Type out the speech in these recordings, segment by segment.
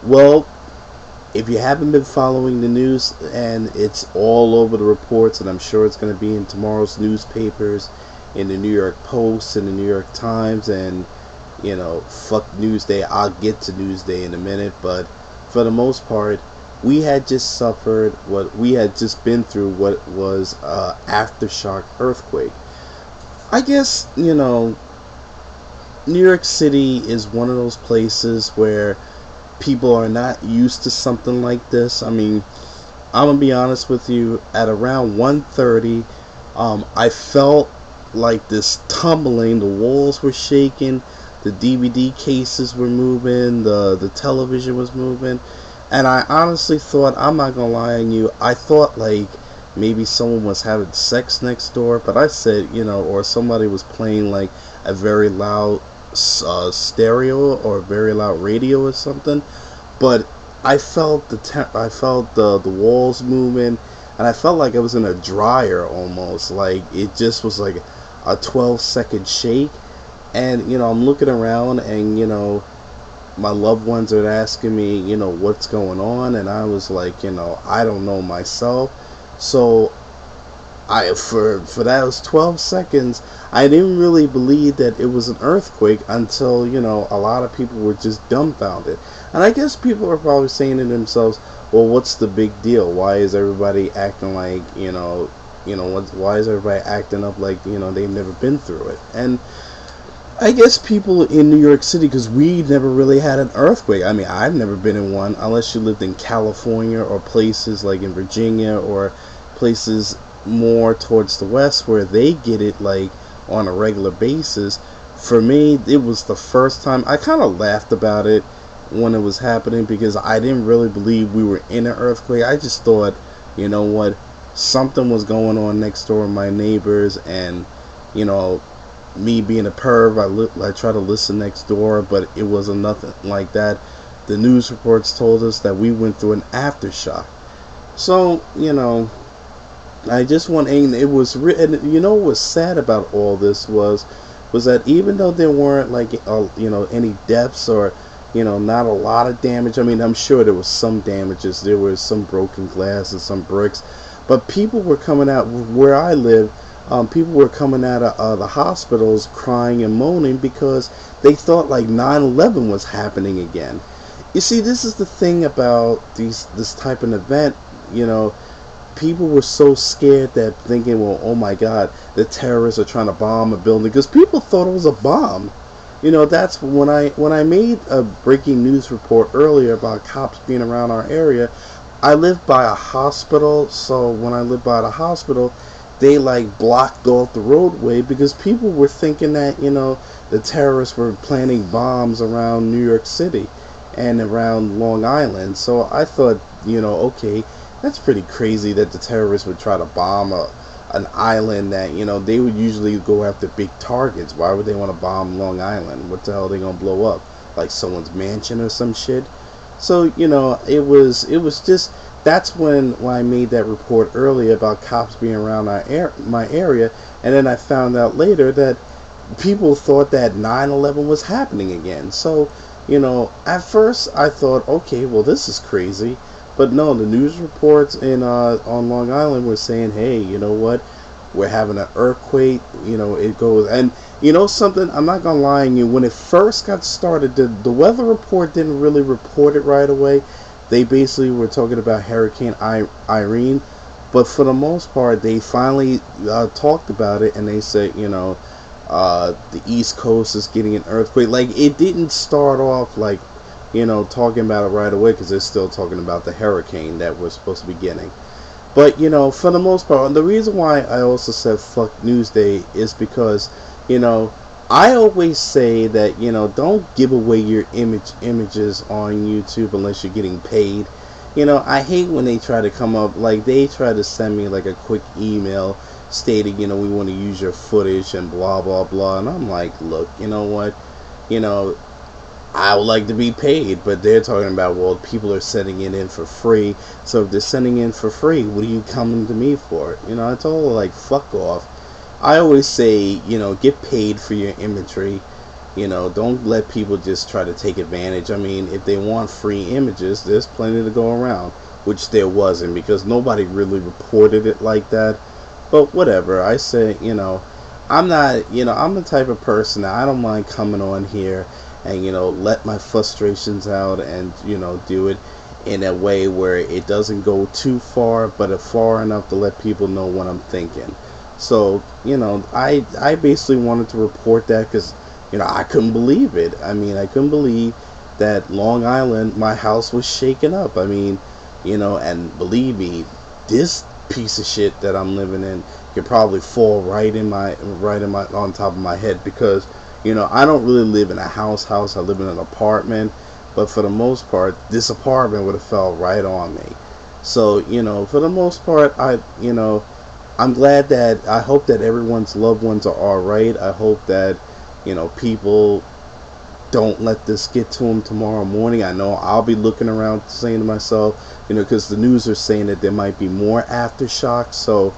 Well, if you haven't been following the news, and it's all over the reports, and I'm sure it's going to be in tomorrow's newspapers, in the New York Post and the New York Times, and fuck Newsday. I'll get to Newsday in a minute, but for the most part, we had just suffered what we had just been through, what was aftershock earthquake. I guess New York City is one of those places where people are not used to something like this. I mean, I'm gonna be honest with you. At around 1:30, I felt like this tumbling. The walls were shaking. The DVD cases were moving. The television was moving, and I honestly thought, I'm not gonna lie on you, I thought like maybe someone was having sex next door. But I said, or somebody was playing like a very loud stereo or a very loud radio or something. But I felt I felt the walls moving, and I felt like I was in a dryer almost. Like it just was like a 12-second shake, and I'm looking around, and my loved ones are asking me, what's going on, and I was like, I don't know myself. So I for that was 12 seconds. I didn't really believe that it was an earthquake until a lot of people were just dumbfounded, and I guess people are probably saying to themselves, "Well, what's the big deal? Why is everybody acting like why is everybody acting up like they've never been through it?" And I guess people in New York City, because we never really had an earthquake. I mean, I've never been in one unless you lived in California or places like in Virginia or places more towards the west where they get it like on a regular basis. For me, it was the first time. I kind of laughed about it when it was happening because I didn't really believe we were in an earthquake. I just thought, what, something was going on next door with my neighbors, and you know me being a perv, I try to listen next door, but it wasn't nothing like that. The news reports told us that we went through an aftershock. So, I just want, and it was, and what was sad about all this was that even though there weren't like, any deaths or, not a lot of damage. I mean, I'm sure there was some damages. There was some broken glass and some bricks, but people were coming out where I live. People were coming out of the hospitals crying and moaning because they thought like 9/11 was happening again. You see, this is the thing about this type of event. You know, people were so scared that thinking, well, oh my God, the terrorists are trying to bomb a building, because people thought it was a bomb. That's when I made a breaking news report earlier about cops being around our area. I live by a hospital, so when I lived by the hospital, they like blocked off the roadway because people were thinking that the terrorists were planting bombs around New York City and around Long Island. So I thought, okay, that's pretty crazy that the terrorists would try to bomb an island that they would usually go after big targets. Why would they want to bomb Long Island? What the hell are they gonna blow up? Like someone's mansion or some shit? So it was just, that's when I made that report earlier about cops being around my area, and then I found out later that people thought that 9/11 was happening again. So at first I thought, okay, well, this is crazy, but no, the news reports in on Long Island were saying, hey, you know what? We're having an earthquake. It goes, and something. I'm not gonna lie to you. When it first got started, the weather report didn't really report it right away. They basically were talking about Hurricane Irene, but for the most part, they finally talked about it, and they said, the East Coast is getting an earthquake. Like, it didn't start off like, talking about it right away, because they're still talking about the hurricane that we're supposed to be getting. But for the most part, and the reason why I also said fuck Newsday is because I always say that don't give away your images on YouTube unless you're getting paid. I hate when they try to come up, like they try to send me like a quick email stating we want to use your footage and blah blah blah, and I'm like, look, you know what, you know I would like to be paid, but they're talking about, well, people are sending it in for free. So if they're sending in for free, what are you coming to me for? I told her, like, fuck off. I always say, get paid for your imagery. Don't let people just try to take advantage. I mean, if they want free images, there's plenty to go around, which there wasn't because nobody really reported it like that. But whatever, I say, I'm not, I'm the type of person that I don't mind coming on here and, let my frustrations out and, do it in a way where it doesn't go too far, but far enough to let people know what I'm thinking. So, I basically wanted to report that because, I couldn't believe it. I mean, I couldn't believe that Long Island, my house was shaken up. I mean, and believe me, this piece of shit that I'm living in could probably fall right in my on top of my head because I don't really live in a house. I live in an apartment, but for the most part, this apartment would have fell right on me. So for the most part, I'm glad that I hope that everyone's loved ones are all right. I hope that people don't let this get to them tomorrow morning. I know I'll be looking around saying to myself, because the news are saying that there might be more aftershocks. So,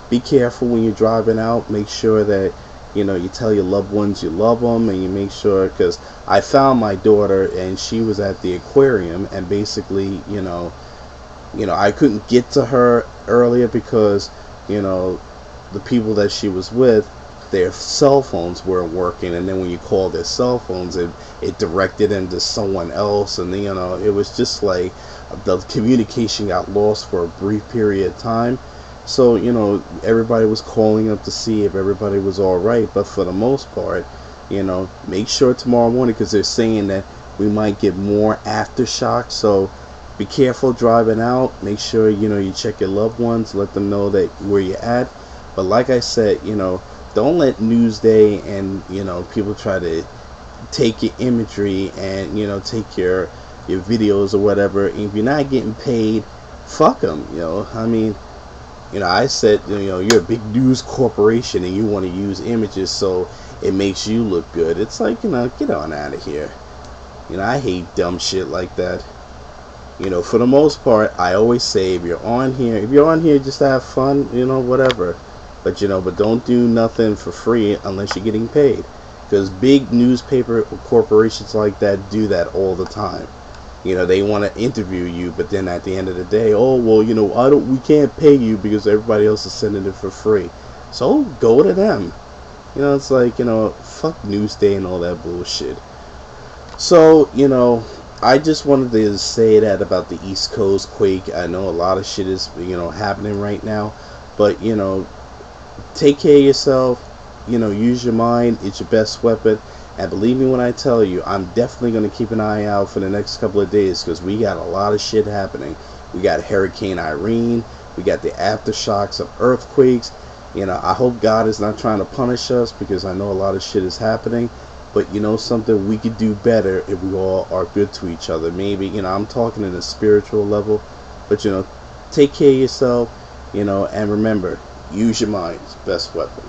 be careful when you're driving out. Make sure that, you tell your loved ones you love them, and you make sure, because I found my daughter and she was at the aquarium, and basically, I couldn't get to her earlier because, the people that she was with, their cell phones weren't working, and then when you called their cell phones, it directed them to someone else, and then, it was just like the communication got lost for a brief period of time. So everybody was calling up to see if everybody was all right, but for the most part, make sure tomorrow morning, because they're saying that we might get more aftershocks. So be careful driving out. Make sure you check your loved ones, let them know that where you're at. But like I said, don't let Newsday and people try to take your imagery and take your videos or whatever. If you're not getting paid, fuck them. I mean, I said, you're a big news corporation and you want to use images so it makes you look good. It's like, get on out of here. I hate dumb shit like that. For the most part, I always say if you're on here just to have fun, whatever. But don't do nothing for free unless you're getting paid. Because big newspaper corporations like that do that all the time. They want to interview you, but then at the end of the day, oh well, we can't pay you because everybody else is sending it for free. So go to them. It's like, fuck Newsday and all that bullshit. So, I just wanted to say that about the East Coast quake. I know a lot of shit is, happening right now, but, take care of yourself, use your mind. It's your best weapon. And believe me when I tell you, I'm definitely going to keep an eye out for the next couple of days because we got a lot of shit happening. We got Hurricane Irene. We got the aftershocks of earthquakes. I hope God is not trying to punish us because I know a lot of shit is happening. But something, we could do better if we all are good to each other. Maybe, I'm talking in a spiritual level. But, take care of yourself, and remember, use your mind. It's best weapon.